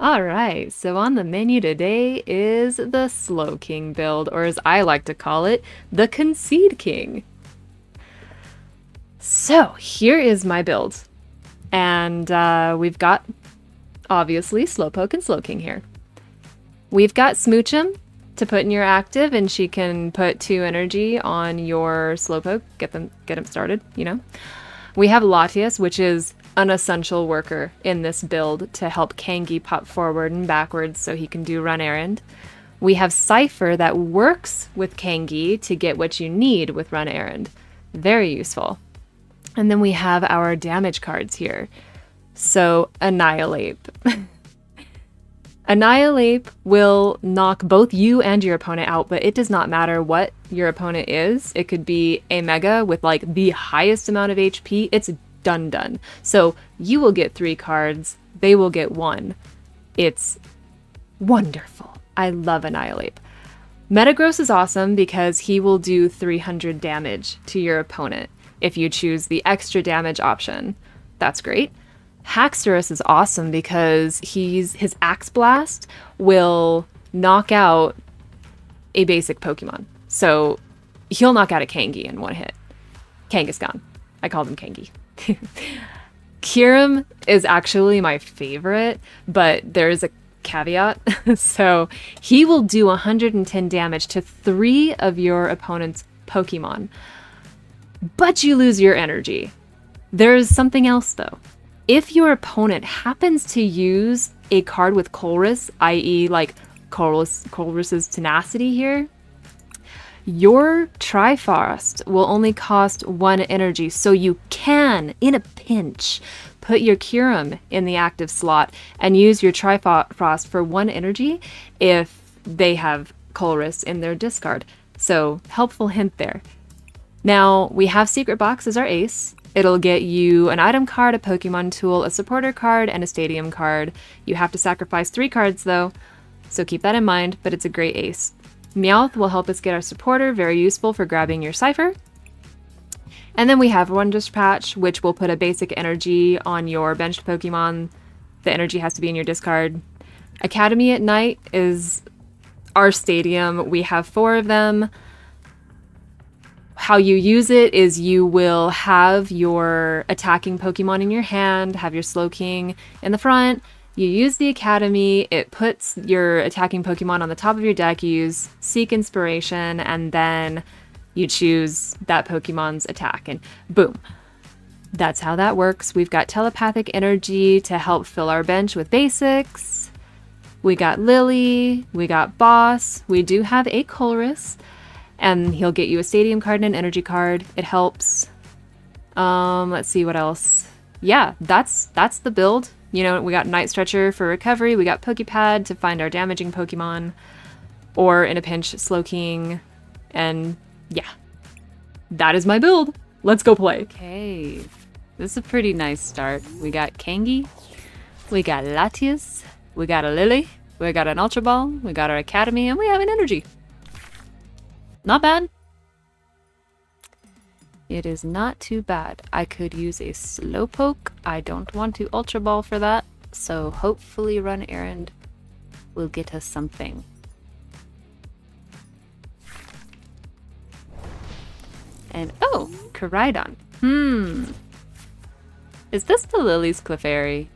Alright, so on the menu today is the Slowking build, or as I like to call it, the Concede King. So here is my build, and we've got, obviously, Slowpoke and Slowking here. We've got Smoochum to put in your active, and she can put 2 energy on your Slowpoke, get him started, you know. We have Latias, which is an essential worker in this build to help Kangi pop forward and backwards so he can do run errand. We have Cypher that works with Kangi to get what you need with run errand. Very useful. And then we have our damage cards here. So Annihilape. Annihilape will knock both you and your opponent out, but it does not matter what your opponent is. It could be a Mega with like the highest amount of HP. It's done. So you will get 3 cards, they will get 1. It's wonderful. I love Annihilape. Metagross is awesome because he will do 300 damage to your opponent if you choose the extra damage option. That's great. Haxorus is awesome because his Axe Blast will knock out a basic Pokemon. So he'll knock out a Kangi in 1 hit. Kangaskhan. I called him Kangi. Kyurem is actually my favorite, but there's a caveat. So he will do 110 damage to 3 of your opponent's Pokemon, but you lose your energy. There's something else though. If your opponent happens to use a card with Colress, i.e. like Colress's Tenacity here, your Triforce will only cost 1 energy, so you can, in a pinch, put your Kyurem in the active slot and use your Triforce for 1 energy if they have Colress in their discard. So, helpful hint there. Now, we have Secret Box as our ace. It'll get you an item card, a Pokemon tool, a supporter card, and a stadium card. You have to sacrifice 3 cards though, so keep that in mind, but it's a great ace. Meowth will help us get our supporter, very useful for grabbing your Cypher. And then we have Wondrous Patch, which will put a basic energy on your benched Pokemon. The energy has to be in your discard. Academy at Night is our stadium. We have 4 of them. How you use it is you will have your attacking Pokemon in your hand, have your Slowking in the front. You use the Academy, it puts your attacking Pokemon on the top of your deck, you use Seek Inspiration, and then you choose that Pokemon's attack, and boom. That's how that works. We've got Telepathic Energy to help fill our bench with basics. We got Lillie, we got Boss, we do have a Colress, and he'll get you a Stadium card and an Energy card. It helps. Let's see what else. Yeah, that's the build. You know, we got Night Stretcher for recovery, we got Poké Pad to find our damaging Pokemon, or in a pinch, Slowking, and yeah. That is my build. Let's go play. Okay, this is a pretty nice start. We got Kangi, we got Latias, we got a Lillie, we got an Ultra Ball, we got our Academy, and we have an Energy. Not bad. It is not too bad. I could use a Slowpoke. I don't want to Ultra Ball for that, so hopefully Run Errand will get us something. And oh, Koraidon. Is this the Lillie's Clefairy?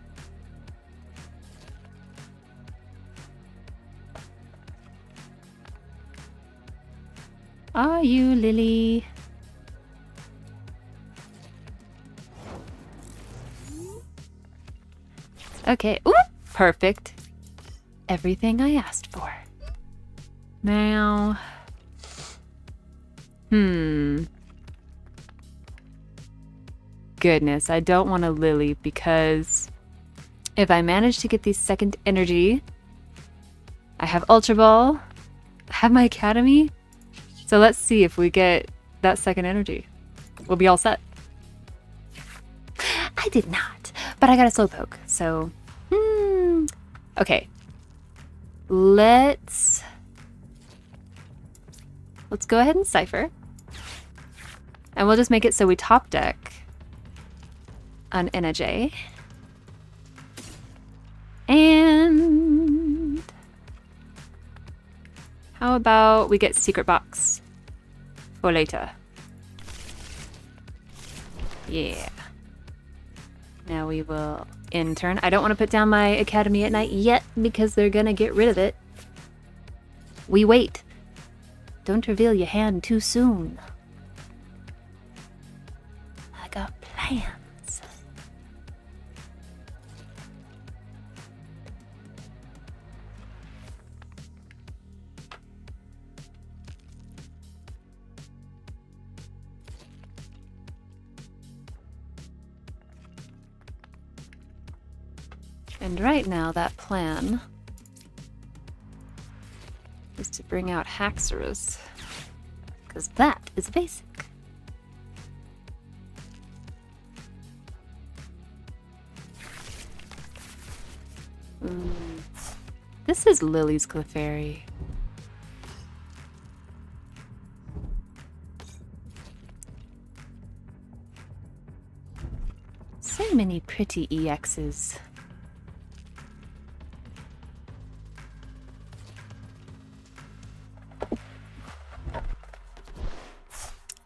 Are you Lillie? Okay, ooh, perfect. Everything I asked for. Now, goodness, I don't want a Lillie because if I manage to get the second energy, I have Ultra Ball, I have my Academy, so let's see if we get that second energy. We'll be all set. I did not, but I got a Slowpoke, so okay. Let's go ahead and Cypher. And we'll just make it so we top deck an Energy. And how about we get Secret Box for later? Yeah. Now we will intern. I don't want to put down my Academy at night yet because they're gonna get rid of it. We wait. Don't reveal your hand too soon. I got plans. And right now, that plan is to bring out Haxorus, because that is basic. This is Lillie's Clefairy. So many pretty EXs.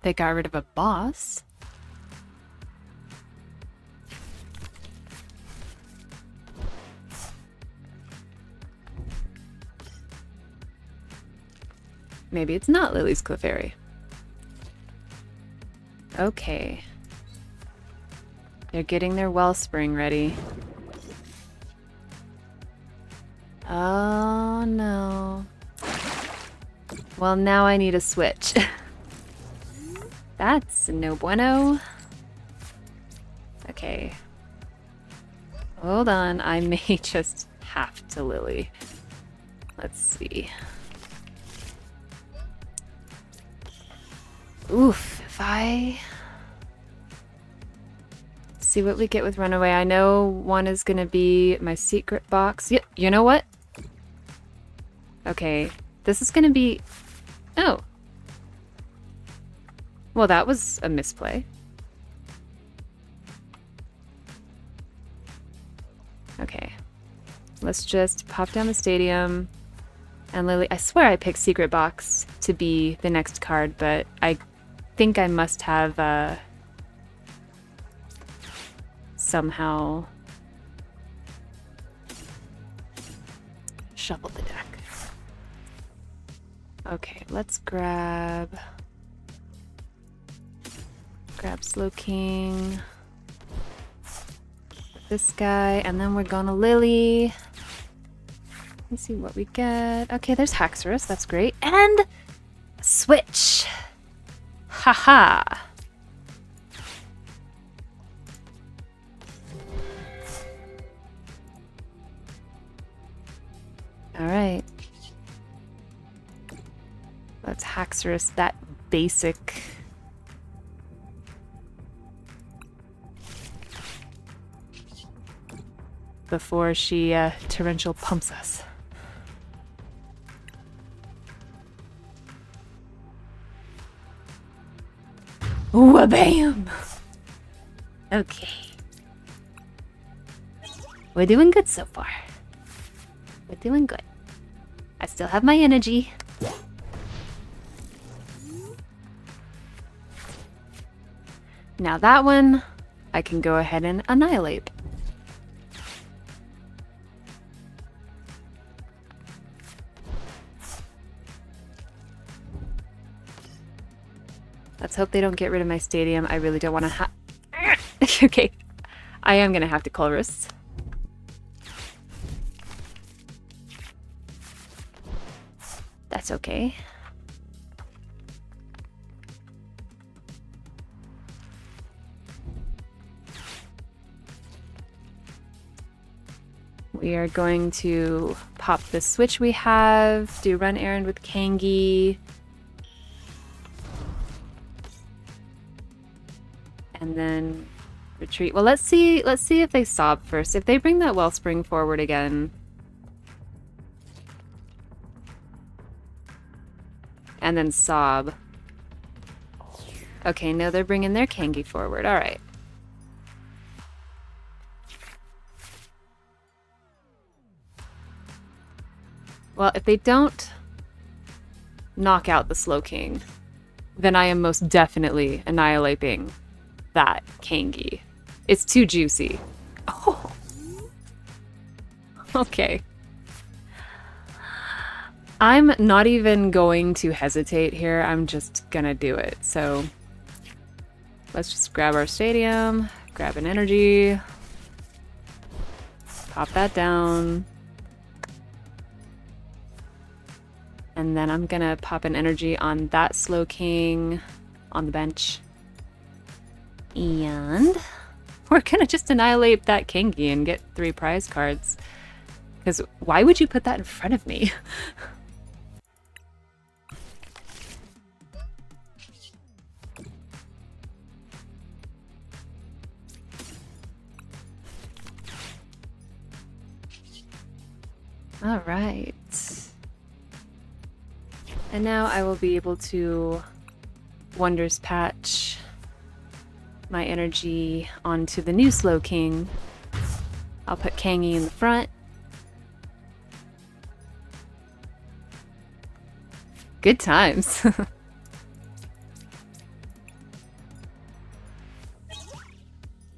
They got rid of a boss. Maybe it's not Lillie's Clefairy. Okay. They're getting their wellspring ready. Oh no. Well, now I need a switch. That's no bueno. Okay. Hold on, I may just have to Lillie. Let's see. Oof, if I... see what we get with Runaway. I know one is gonna be my secret box. Yep, you know what? Okay, this is gonna be... oh. Well, that was a misplay. Okay. Let's just pop down the stadium. And Lillie, I swear I picked Secret Box to be the next card, but I think I must have somehow shuffled the deck. Okay, let's grab Slowking, this guy, and then we're gonna Lillie. Let's see what we get. Okay, there's Haxorus, that's great. And switch. Haha. All right. Let's Haxorus that basic. Before she torrential pumps us. Ooh, bam! Okay. We're doing good so far. We're doing good. I still have my energy. Now that one, I can go ahead and annihilate. Let's hope they don't get rid of my stadium. I really don't want to okay. I am going to have to Colress. That's okay. We are going to pop the switch we have, do run errand with Kangi. And then retreat. Well, let's see if they sob first. If they bring that wellspring forward again. And then sob. Okay, no, they're bringing their Kangi forward. All right. Well, if they don't knock out the Slowking, then I am most definitely annihilating that Kangi. It's too juicy. Oh. Okay. I'm not even going to hesitate here. I'm just gonna do it. So let's just grab our stadium, grab an energy, pop that down. And then I'm gonna pop an energy on that Slowking on the bench. And we're gonna just annihilate that Kangi and get 3 prize cards. Because why would you put that in front of me? All right. And now I will be able to Wondrous Patch my energy onto the new Slowking. I'll put Kangi in the front. Good times.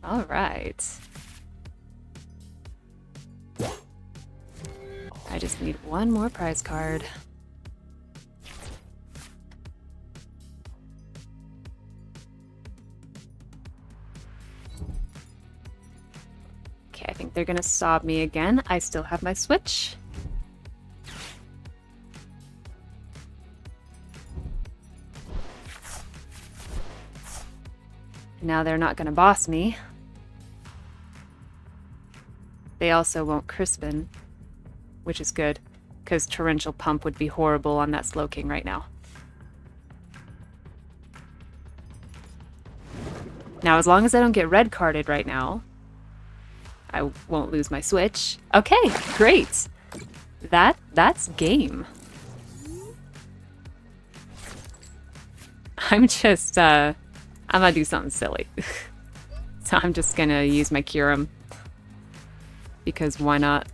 All right. I just need one more prize card. Okay, I think they're gonna sob me again. I still have my Switch. Now they're not gonna boss me. They also won't Crispin, which is good, because Torrential Pump would be horrible on that Slowking right now. Now, as long as I don't get red carded right now, I won't lose my Switch. Okay, great. That's game. I'm just, I'm gonna do something silly. So I'm just gonna use my Kyurem. Because why not?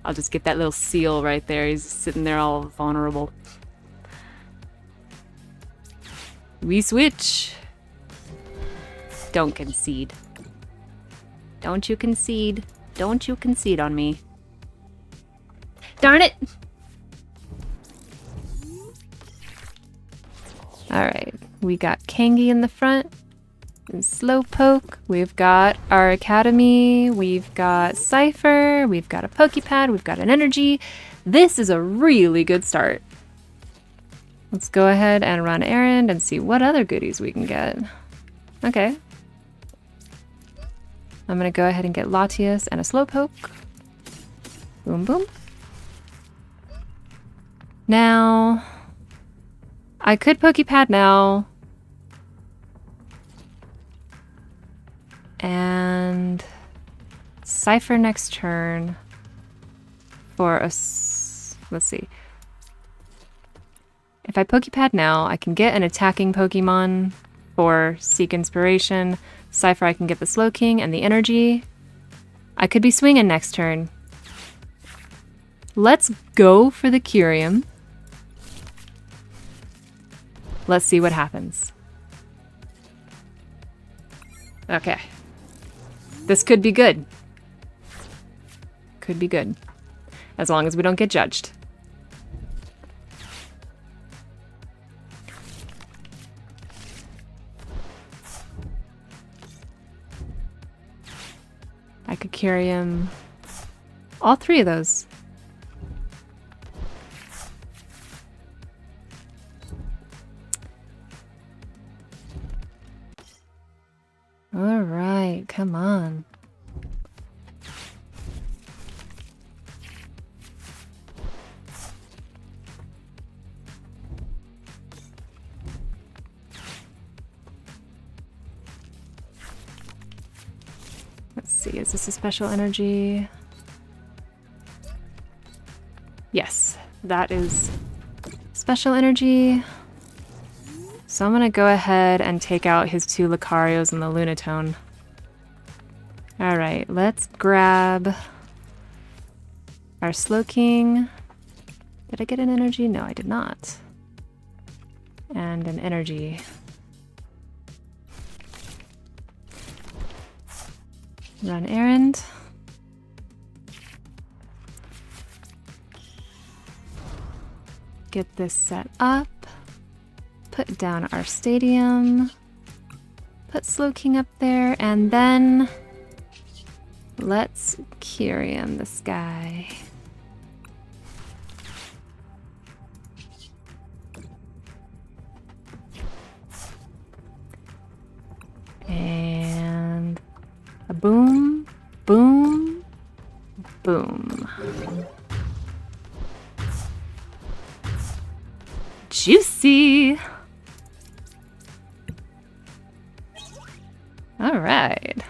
I'll just get that little seal right there. He's sitting there all vulnerable. We switch. Don't concede. Don't you concede. Don't you concede on me. Darn it! Alright, we got Kangi in the front. And Slowpoke. We've got our Academy. We've got Cypher. We've got a Poké Pad. We've got an Energy. This is a really good start. Let's go ahead and run errand and see what other goodies we can get. Okay. I'm gonna go ahead and get Latias and a Slowpoke. Boom, boom. Now, I could Poké Pad now. And Cypher next turn for a... let's see. If I Poké Pad now, I can get an attacking Pokemon for Seek Inspiration. Cypher, I can get the Slowking and the Energy. I could be swinging next turn. Let's go for the Kyurem. Let's see what happens. Okay. This could be good. Could be good. As long as we don't get judged. I could carry him. All 3 of those. All right, come on. Let's see, is this a special energy? Yes, that is special energy. So I'm gonna go ahead and take out his 2 Lucarios and the Lunatone. Alright, let's grab our Slowking. Did I get an energy? No, I did not. And an energy. Run errand. Get this set up. Put down our stadium. Put Slowking up there, and then let's Kyurem this guy. And a boom, boom, boom. Juicy! All right.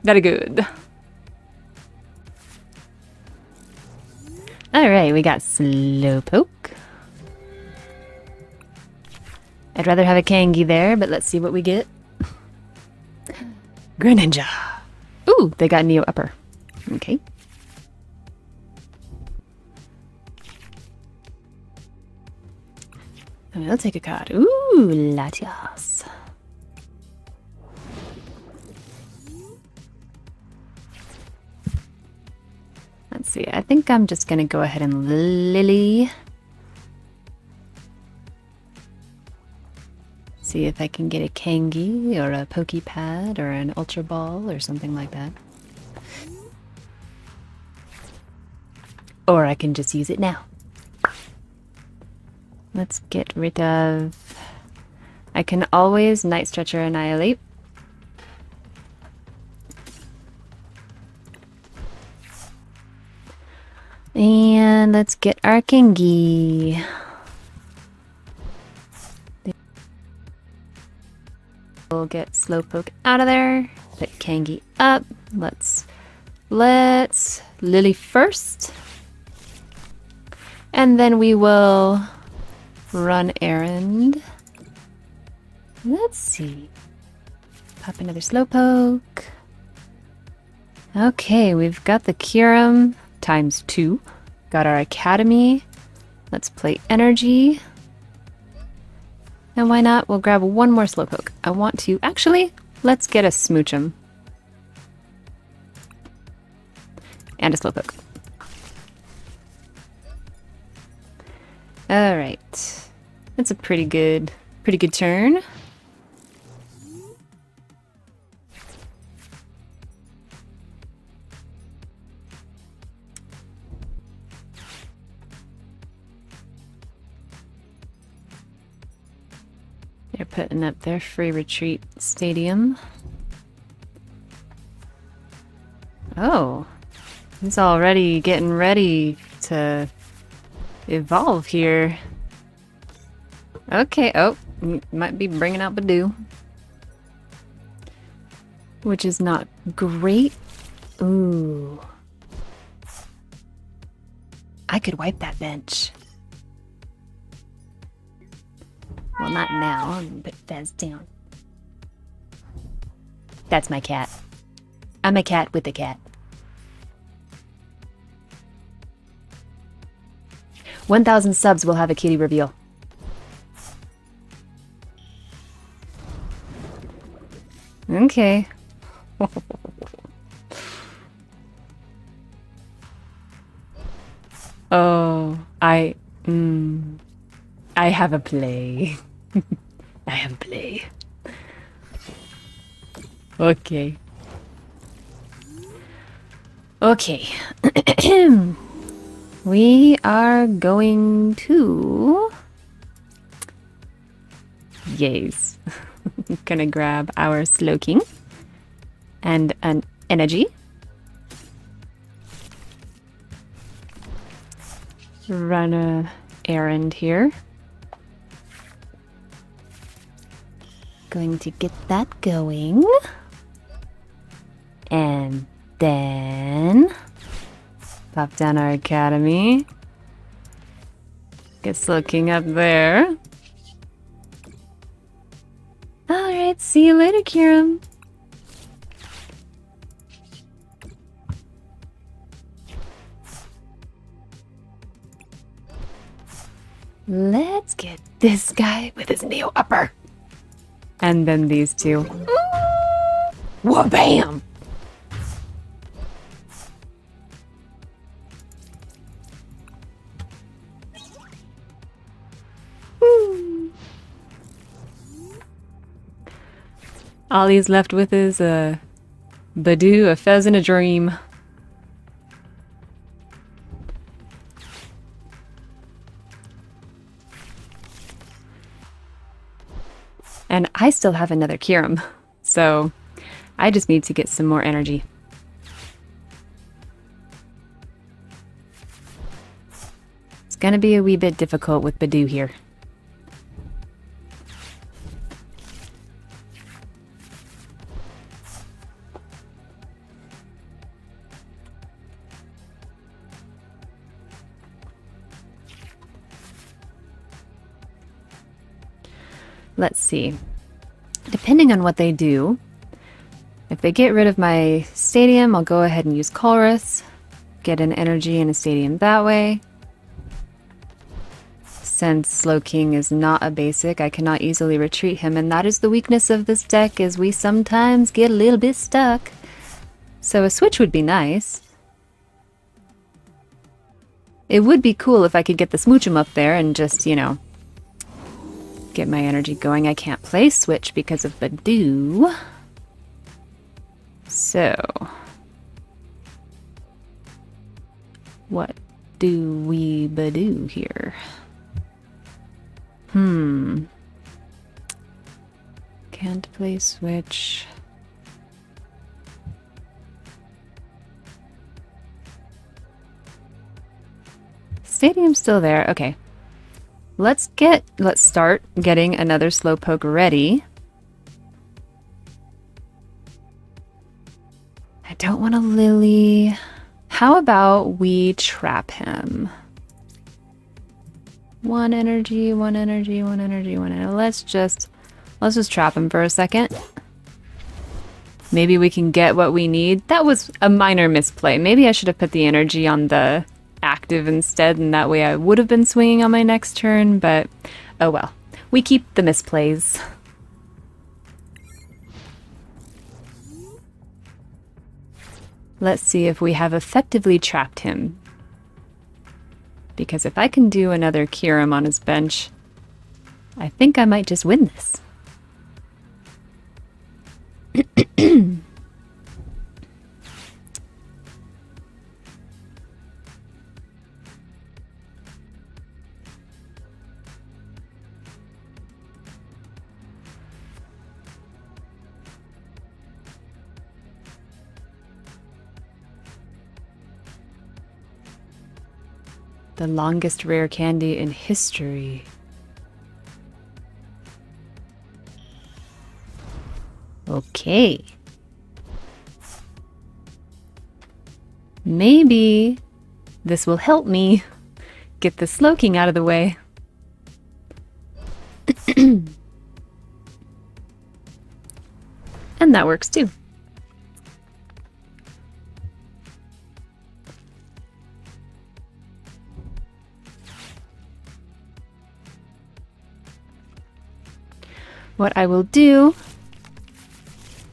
Very good. All right, we got Slowpoke. I'd rather have a Kangi there, but let's see what we get. Greninja. Ooh, they got Neo Upper. Okay. And we'll take a card. Ooh, Latias. Let's see, I think I'm just gonna go ahead and Lillie. See if I can get a Kangi or a Poké Pad or an Ultra Ball or something like that. Or I can just use it now. Let's get rid of... I can always Night Stretcher Annihilape. And let's get our Kangi. We'll get Slowpoke out of there. Put Kangi up. Let's Lillie first. And then we will run errand. Let's see. Pop another Slowpoke. Okay, we've got the Kyurem ×2. Got our Academy. Let's play Energy. And why not? We'll grab one more Slowpoke. I want to... Actually, let's get a Smoochum. And a Slowpoke. Alright. That's a pretty good turn. They're putting up their free retreat stadium. Oh, he's already getting ready to evolve here. Okay, oh, might be bringing out Badoo. Which is not great. Ooh. I could wipe that bench. Well, not now. I'm gonna put Fez down. That's my cat. I'm a cat with a cat. 1,000 subs will have a kitty reveal. Okay. Oh, I have a play. I have a play. Okay. Okay. We are going to... Yes. Gonna grab our Slowking and an Energy. Run a errand here. Going to get that going. And then pop down our Academy. Get Slowking up there. Alright, see you later, Kyurem. Let's get this guy with his Neo Upper. And then these two. Wha-bam! All he's left with is a Badoo, a Fez, and a Dream. And I still have another Kyurem, so I just need to get some more energy. It's gonna be a wee bit difficult with Badoo here. Let's see. Depending on what they do, if they get rid of my stadium, I'll go ahead and use Colress. Get an energy and a stadium that way. Since Slowking is not a basic, I cannot easily retreat him, and that is the weakness of this deck, is we sometimes get a little bit stuck. So a switch would be nice. It would be cool if I could get the Smoochum up there and just, you know, get my energy going. I can't play switch because of Badoo. So, what do we Badoo here? Can't play switch. Stadium's still there. Okay. Let's start getting another Slowpoke ready. I don't want a Lillie. How about we trap him? One energy, one energy, one energy, one energy. Let's just trap him for a second. Maybe we can get what we need. That was a minor misplay. Maybe I should have put the energy on the active instead, and that way I would have been swinging on my next turn, but oh well. We keep the misplays. Let's see if we have effectively trapped him. Because if I can do another Kyurem on his bench, I think I might just win this. The longest rare candy in history. Okay. Maybe this will help me get the Slowking out of the way. And that works too. What I will do,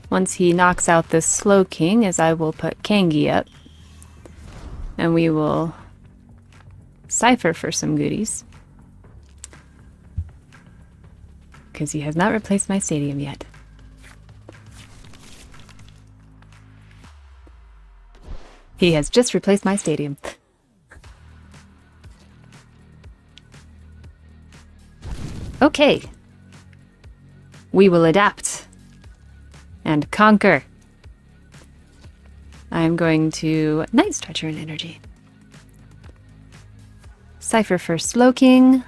once he knocks out this Slowking, is I will put Kangi up. And we will Cypher for some goodies. Because he has not replaced my stadium yet. He has just replaced my stadium. Okay. We will adapt and conquer. I am going to Night Stretcher an energy. Cypher for Slowking.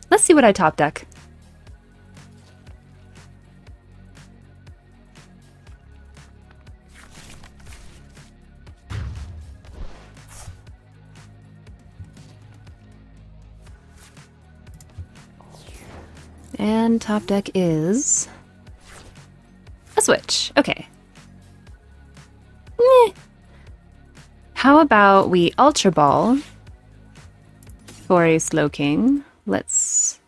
Let's see what I top deck. And top deck is a switch. Okay. How about we Ultra Ball for a Slowking Let's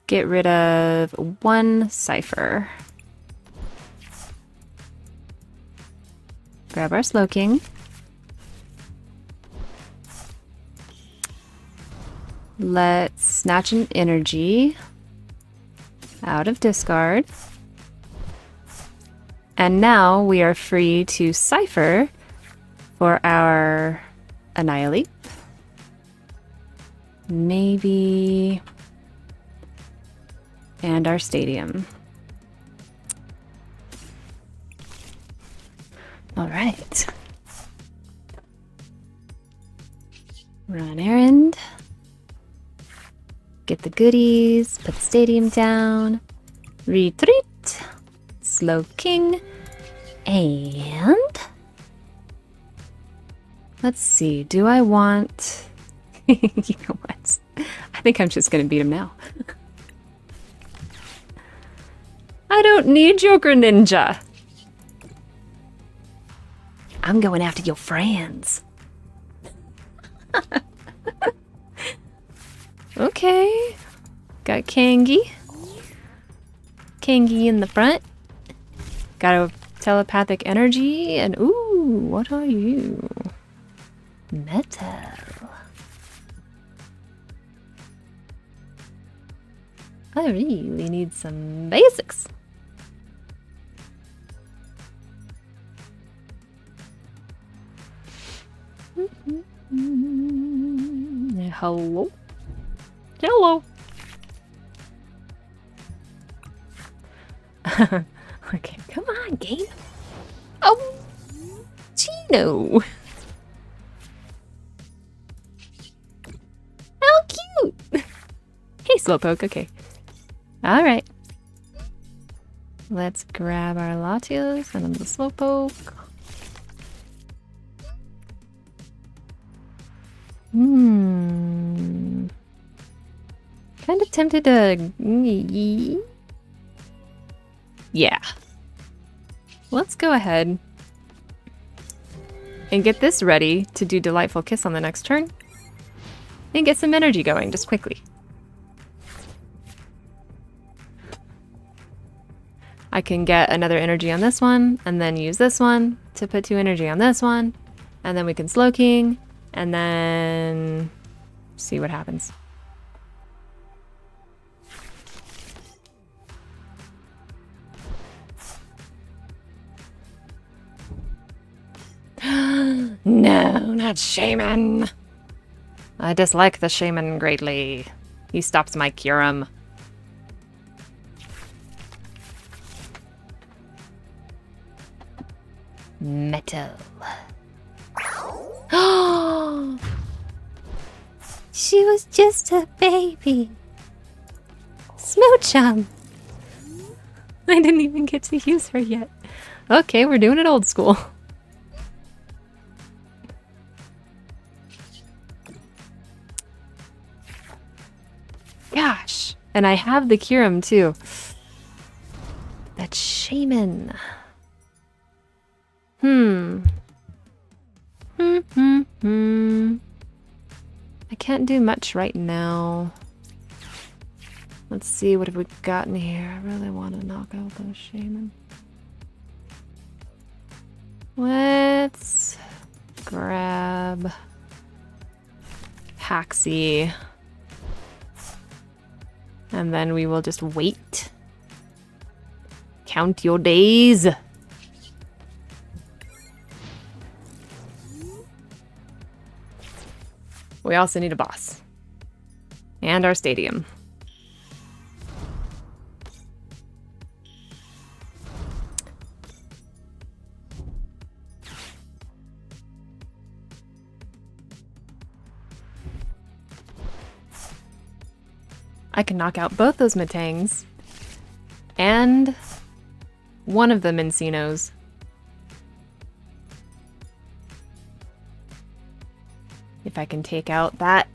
get rid of one Cipher. Grab our Slowking. Let's snatch an energy out of discard. And now we are free to Cipher for our Annihilape. Maybe. And our Stadium. All right. Run errand. Get the goodies. Put the Stadium down. Retreat. Slowking. And let's see. Do I want... You know what? I think I'm just going to beat him now. I don't need Joker Ninja. I'm going after your friends. Okay. Got Kangi. Kangi in the front. Got a telepathic energy. And ooh, what are you? Metal. I really need some basics. Hello? Hello. Okay, come on, game. Oh, Chino. How cute. Hey, Slowpoke, okay. All right. Let's grab our Latias and the Slowpoke. Kind of tempted to... Yeah. Let's go ahead and get this ready to do Delightful Kiss on the next turn. And get some energy going, just quickly. I can get another energy on this one, and then use this one to put 2 energy on this one. And then we can Slowking, and then see what happens. No, not Shaman. I dislike the Shaman greatly. He stops my Kyurem. Metal. She was just a baby. Smoochum. I didn't even get to use her yet. Okay, we're doing it old school. Gosh. And I have the Kyurem too. That Shaman. I can't do much right now. Let's see, what have we got in here? I really want to knock out those Shaman. Let's grab Haxie. And then we will just wait. Count your days. We also need a boss. And our Stadium. I can knock out both those Metangs. And one of the Mincinos. If I can take out that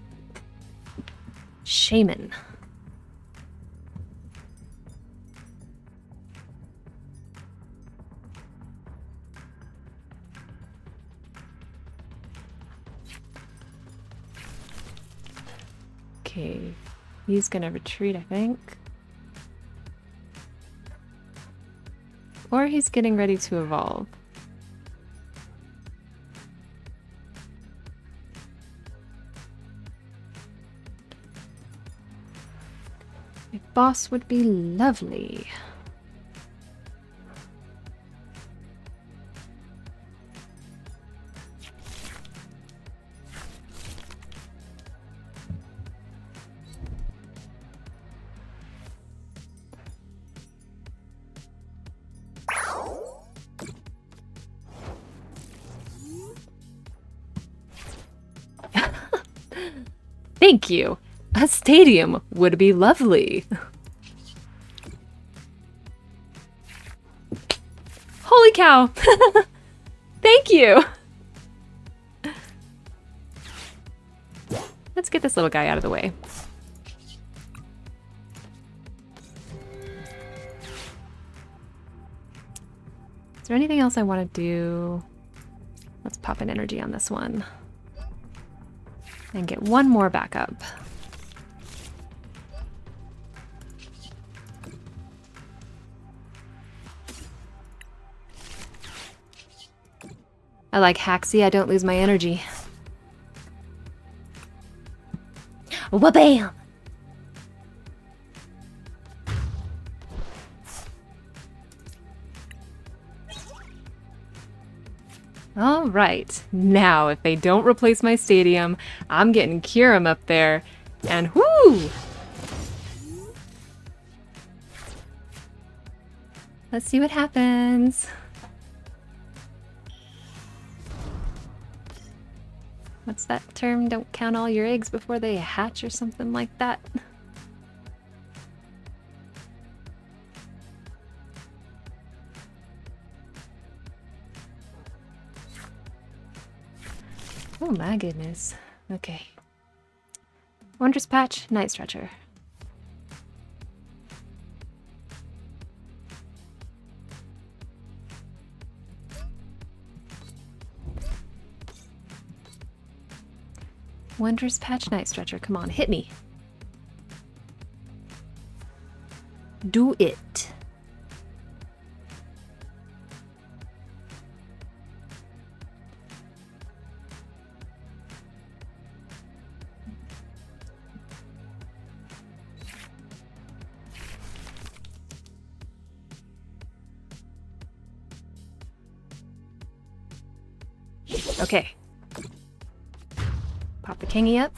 Shaman. Okay. He's gonna retreat, I think. Or he's getting ready to evolve. A boss would be lovely. Thank you. A stadium would be lovely. Holy cow. Thank you. Let's get this little guy out of the way. Is there anything else I want to do? Let's pop an energy on this one. And get one more backup. I like Haxie, I don't lose my energy. Wha-bam! All right, now if they don't replace my stadium, I'm getting Kyurem up there, and whoo! Let's see what happens. What's that term? Don't count all your eggs before they hatch or something like that. Oh my goodness. Okay. Wondrous Patch, Night Stretcher. Wondrous Patch, Night Stretcher. Come on, hit me. Do it. Okay. Pop the kingy up.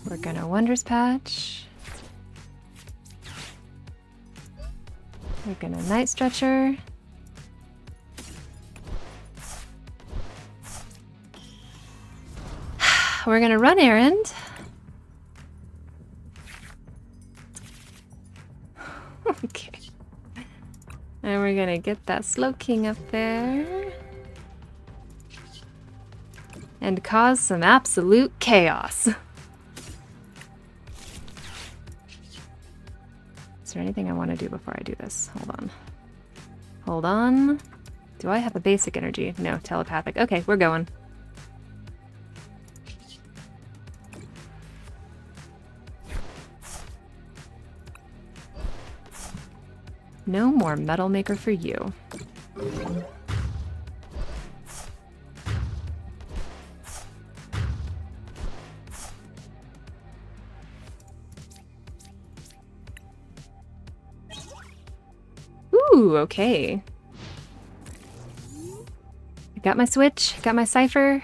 We're gonna Wondrous Patch. We're gonna Night Stretcher. We're gonna run errand. Okay. And we're gonna get that Slowking up there. And cause some absolute chaos. Is there anything I want to do before I do this? Hold on. Hold on. Do I have a basic energy? No, telepathic. Okay, we're going. No more Metal Maker for you. Ooh, okay. Got my Switch, got my Cipher.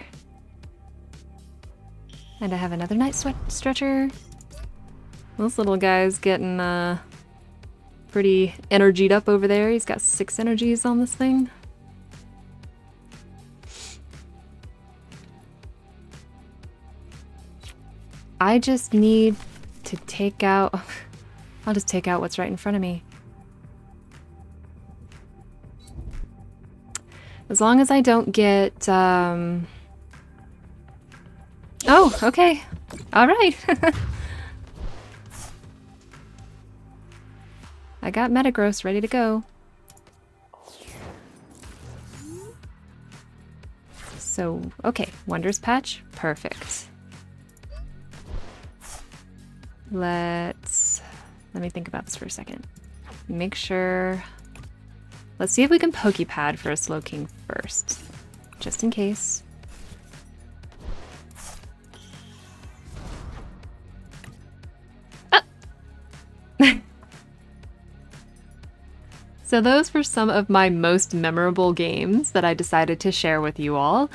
And I have another Night Stretcher. This little guy's getting, pretty energied up over there. He's got 6 energies on this thing. I just need to take out... I'll just take out what's right in front of me. As long as I don't get... Oh, okay. All right. I got Metagross ready to go. So, okay, Wondrous Patch, perfect. Let me think about this for a second. Make sure, let's see if we can Poké Pad for a Slowking first, just in case. So those were some of my most memorable games that I decided to share with you all.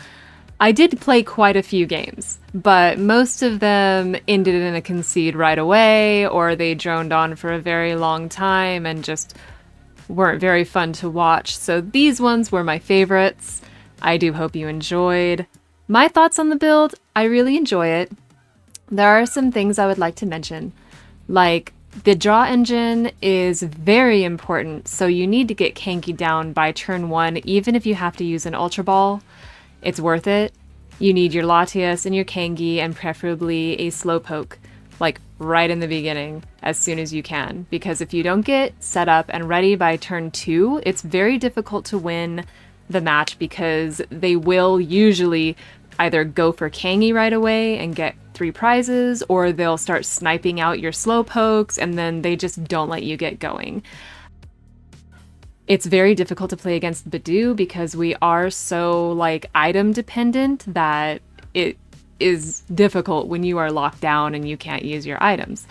I did play quite a few games, but most of them ended in a concede right away, or they droned on for a very long time and just weren't very fun to watch. So these ones were my favorites. I do hope you enjoyed. My thoughts on the build, I really enjoy it. There are some things I would like to mention, like the draw engine is very important, so you need to get Kanky down by turn 1, even if you have to use an Ultra Ball. It's worth it. You need your Latias and your Kangy, and preferably a Slowpoke, like right in the beginning, as soon as you can. Because if you don't get set up and ready by turn 2, it's very difficult to win the match, because they will usually either go for Kangy right away and get 3 prizes, or they'll start sniping out your Slowpokes, and then they just don't let you get going. It's very difficult to play against Badoo because we are so like item dependent that it is difficult when you are locked down and you can't use your items.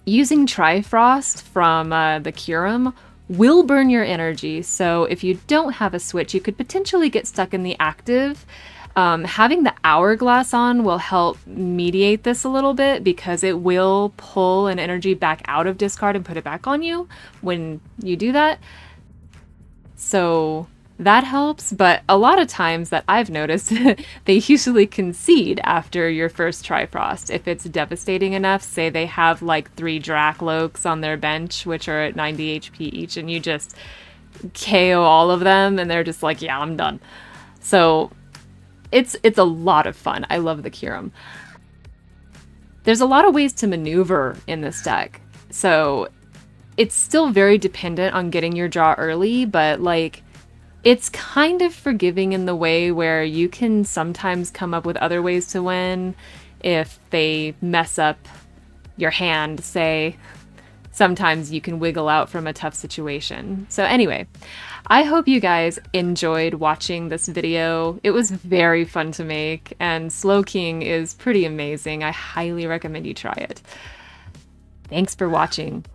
Using Trifrost from the Kyurem will burn your energy, so if you don't have a switch, you could potentially get stuck in the active. Having the Hourglass on will help mediate this a little bit, because it will pull an energy back out of discard and put it back on you when you do that. So that helps, but a lot of times that I've noticed, they usually concede after your first Trifrost. If it's devastating enough, say they have like 3 Dracloaks on their bench, which are at 90 HP each, and you just KO all of them, and they're just like, yeah, I'm done. So it's a lot of fun. I love the Kyurem. There's a lot of ways to maneuver in this deck, so it's still very dependent on getting your draw early, but like it's kind of forgiving in the way where you can sometimes come up with other ways to win if they mess up your hand, say. Sometimes you can wiggle out from a tough situation. So anyway, I hope you guys enjoyed watching this video. It was very fun to make, and Slowking is pretty amazing. I highly recommend you try it. Thanks for watching.